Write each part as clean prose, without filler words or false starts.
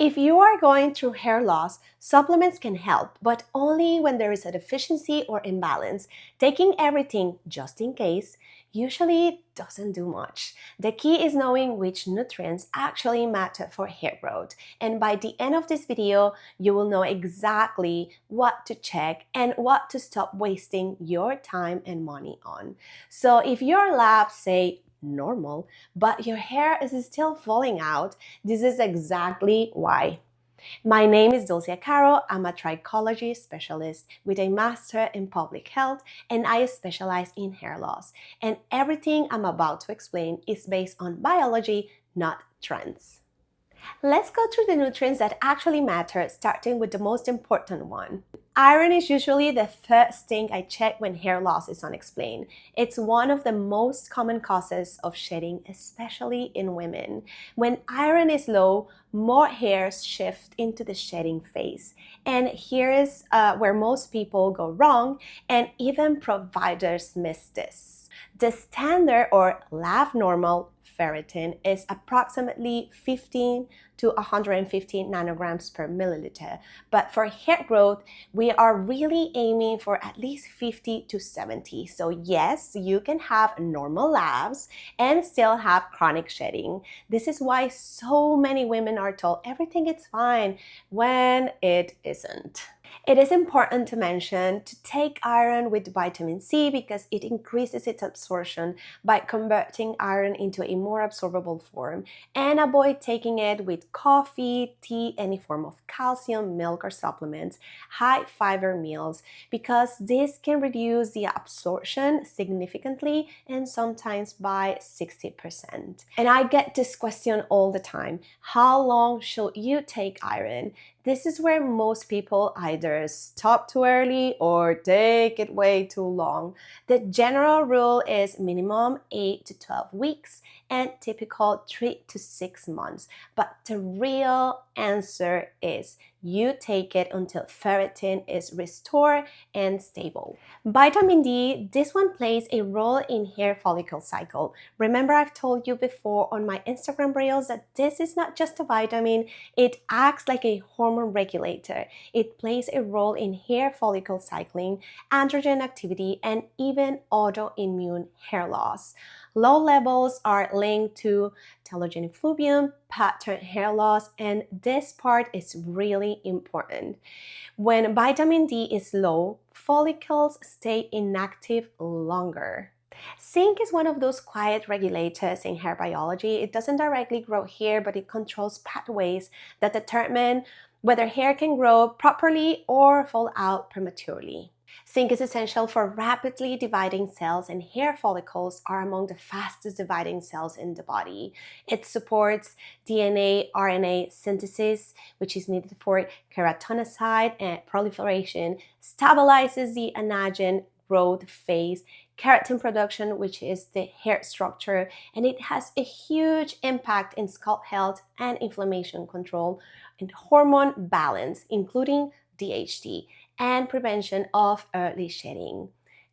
If you are going through hair loss, supplements can help, but only when there is a deficiency or imbalance. Taking everything just in case usually doesn't do much. The key is knowing which nutrients actually matter for hair growth. And by the end of this video, you will know exactly what to check and what to stop wasting your time and money on. So if your labs say normal, but your hair is still falling out, this is exactly why. My name is Dulcia Caro. I'm a trichology specialist with a master in public health, and I specialize in hair loss. And everything I'm about to explain is based on biology, not trends. Let's go through the nutrients that actually matter, starting with the most important one. Iron is usually the first thing I check when hair loss is unexplained. It's one of the most common causes of shedding, especially in women. When iron is low, more hairs shift into the shedding phase. And here is where most people go wrong, and even providers miss this. The standard or lab normal ferritin is approximately 15 to 115 nanograms per milliliter. But for hair growth, we are really aiming for at least 50 to 70. So yes, you can have normal labs and still have chronic shedding. This is why so many women are told everything is fine when it isn't. It is important to mention to take iron with vitamin C because it increases its absorption by converting iron into a more absorbable form, and avoid taking it with coffee, tea, any form of calcium, milk, or supplements, high fiber meals, because this can reduce the absorption significantly and sometimes by 60%. And I get this question all the time: how long should you take iron? This is where most people either stop too early or take it way too long. The general rule is minimum 8 to 12 weeks and typical 3 to 6 months. But the real answer is you take it until ferritin is restored and stable. Vitamin D, this one plays a role in hair follicle cycle. Remember, I've told you before on my Instagram reels that this is not just a vitamin, it acts like a hormone regulator. It plays a role in hair follicle cycling, androgen activity, and even autoimmune hair loss. Low levels are linked to telogen effluvium, pattern hair loss, and this part is really important. When vitamin D is low, follicles stay inactive longer. Zinc is one of those quiet regulators in hair biology. It doesn't directly grow hair, but it controls pathways that determine whether hair can grow properly or fall out prematurely. Zinc is essential for rapidly dividing cells, and hair follicles are among the fastest dividing cells in the body. It supports DNA, RNA synthesis, which is needed for keratinocyte and proliferation, stabilizes the anagen growth phase, keratin production, which is the hair structure, and it has a huge impact in scalp health and inflammation control and hormone balance, including DHT, and prevention of early shedding.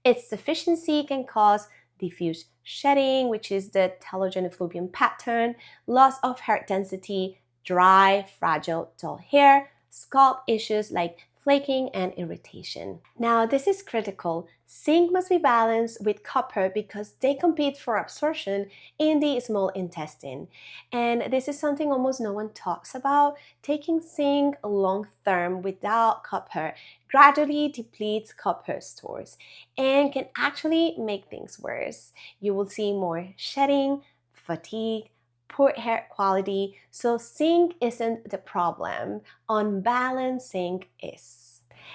Its deficiency can cause diffuse shedding, which is the telogen effluvium pattern, loss of hair density, dry, fragile, dull hair, scalp issues like flaking and irritation. Now, this is critical. Zinc must be balanced with copper because they compete for absorption in the small intestine. And this is something almost no one talks about. Taking zinc long term without copper gradually depletes copper stores and can actually make things worse. You will see more shedding, fatigue, poor hair quality. So zinc isn't the problem. Unbalanced zinc is.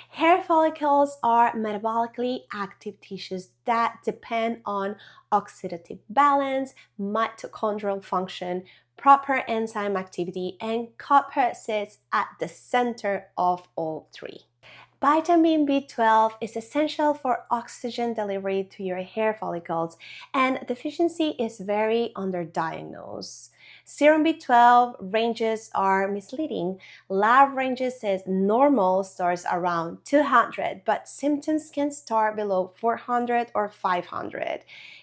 Hair follicles are metabolically active tissues that depend on oxidative balance, mitochondrial function, proper enzyme activity, and copper sits at the center of all three. Vitamin B12 is essential for oxygen delivery to your hair follicles, and deficiency is very underdiagnosed. Serum B12 ranges are misleading. Lab ranges says normal starts around 200, but symptoms can start below 400 or 500.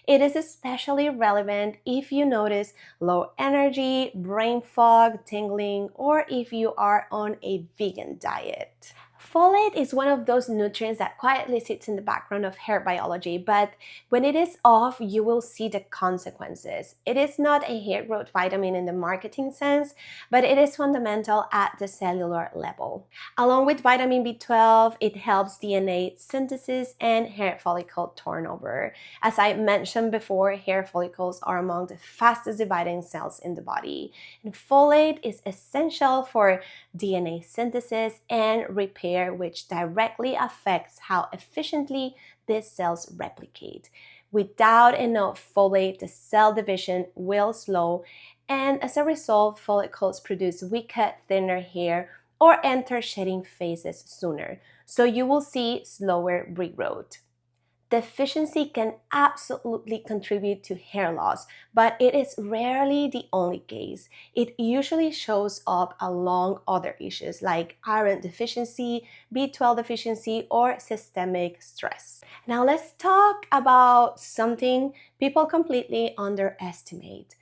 It is especially relevant if you notice low energy, brain fog, tingling, or if you are on a vegan diet. Folate is one of those nutrients that quietly sits in the background of hair biology, but when it is off, you will see the consequences. It is not a hair growth vitamin in the marketing sense, but it is fundamental at the cellular level. Along with vitamin B12, it helps DNA synthesis and hair follicle turnover. As I mentioned before, hair follicles are among the fastest dividing cells in the body, and folate is essential for DNA synthesis and repair, which directly affects how efficiently these cells replicate. Without enough folate, the cell division will slow, and as a result, follicles produce weaker, thinner hair or enter shedding phases sooner. So you will see slower regrowth. Deficiency can absolutely contribute to hair loss, but it is rarely the only case. It usually shows up along other issues like iron deficiency, B12 deficiency, or systemic stress. Now let's talk about something people completely underestimate: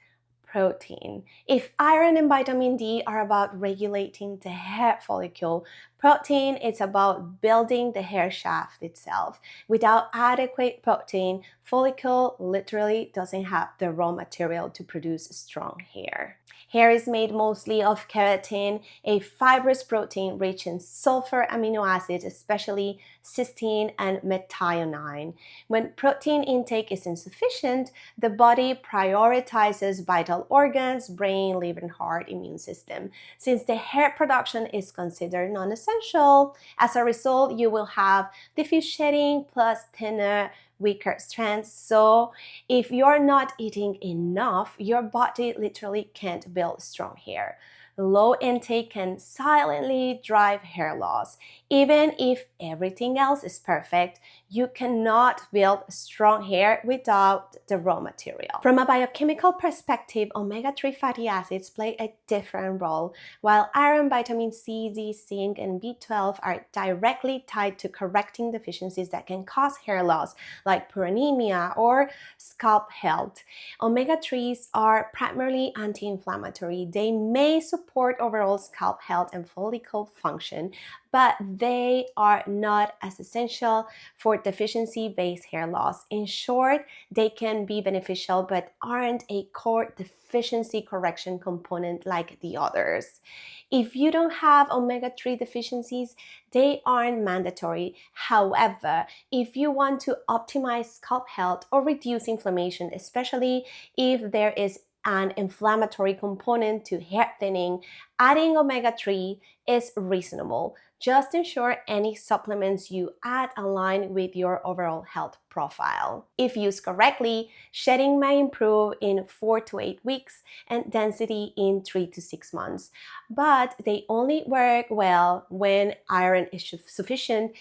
protein. If iron and vitamin D are about regulating the hair follicle, protein is about building the hair shaft itself. Without adequate protein, follicle literally doesn't have the raw material to produce strong hair. Hair is made mostly of keratin, a fibrous protein rich in sulfur amino acids, especially cysteine and methionine. When protein intake is insufficient, the body prioritizes vital organs, brain, liver, and heart, immune system. Since the hair production is considered non-essential, as a result, you will have diffuse shedding plus thinner, weaker strands. So if you're not eating enough, your body literally can't build strong hair. Low intake can silently drive hair loss. Even if everything else is perfect, you cannot build strong hair without the raw material. From a biochemical perspective, omega-3 fatty acids play a different role. While iron, vitamin C, D, zinc, and B12 are directly tied to correcting deficiencies that can cause hair loss, like puranemia or scalp health, omega-3s are primarily anti-inflammatory. They may support overall scalp health and follicle function, but they are not as essential for deficiency-based hair loss. In short, they can be beneficial but aren't a core deficiency correction component like the others. If you don't have omega-3 deficiencies, they aren't mandatory. However, if you want to optimize scalp health or reduce inflammation, especially if there is an inflammatory component to hair thinning, adding omega-3 is reasonable. Just ensure any supplements you add align with your overall health profile. If used correctly, shedding may improve in 4 to 8 weeks and density in 3 to 6 months. But they only work well when iron is sufficient,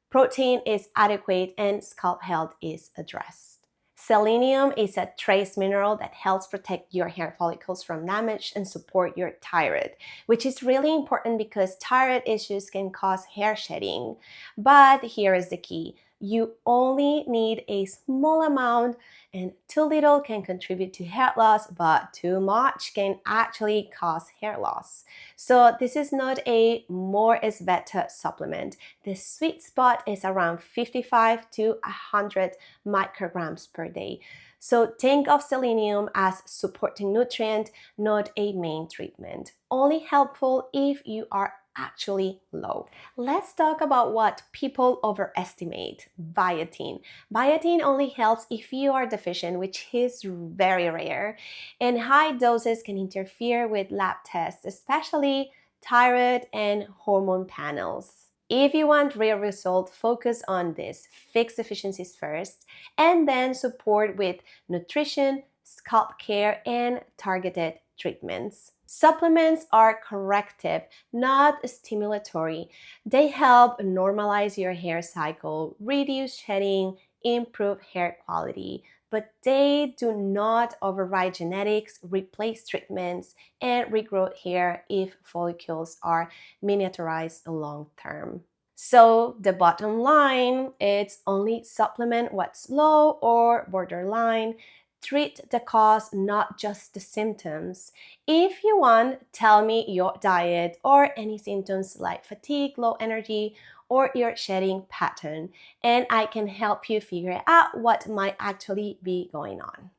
protein is adequate, and scalp health is addressed. Selenium is a trace mineral that helps protect your hair follicles from damage and support your thyroid, which is really important because thyroid issues can cause hair shedding. But here is the key: you only need a small amount, and too little can contribute to hair loss, but too much can actually cause hair loss. So this is not a more is better supplement. The sweet spot is around 55 to 100 micrograms per day. So think of selenium as supporting nutrient, not a main treatment. Only helpful if you are actually low. Let's talk about what people overestimate: biotin. Biotin only helps if you are deficient, which is very rare, and high doses can interfere with lab tests, especially thyroid and hormone panels. If you want real results, focus on this. Fix deficiencies first, and then support with nutrition, scalp care, and targeted treatments. Supplements are corrective, not stimulatory. They help normalize your hair cycle, reduce shedding, improve hair quality, but they do not override genetics, replace treatments, and regrow hair if follicles are miniaturized long term. So the bottom line, it's only supplement what's low or borderline. Treat the cause, not just the symptoms. If you want, tell me your diet or any symptoms like fatigue, low energy, or your shedding pattern, and I can help you figure out what might actually be going on.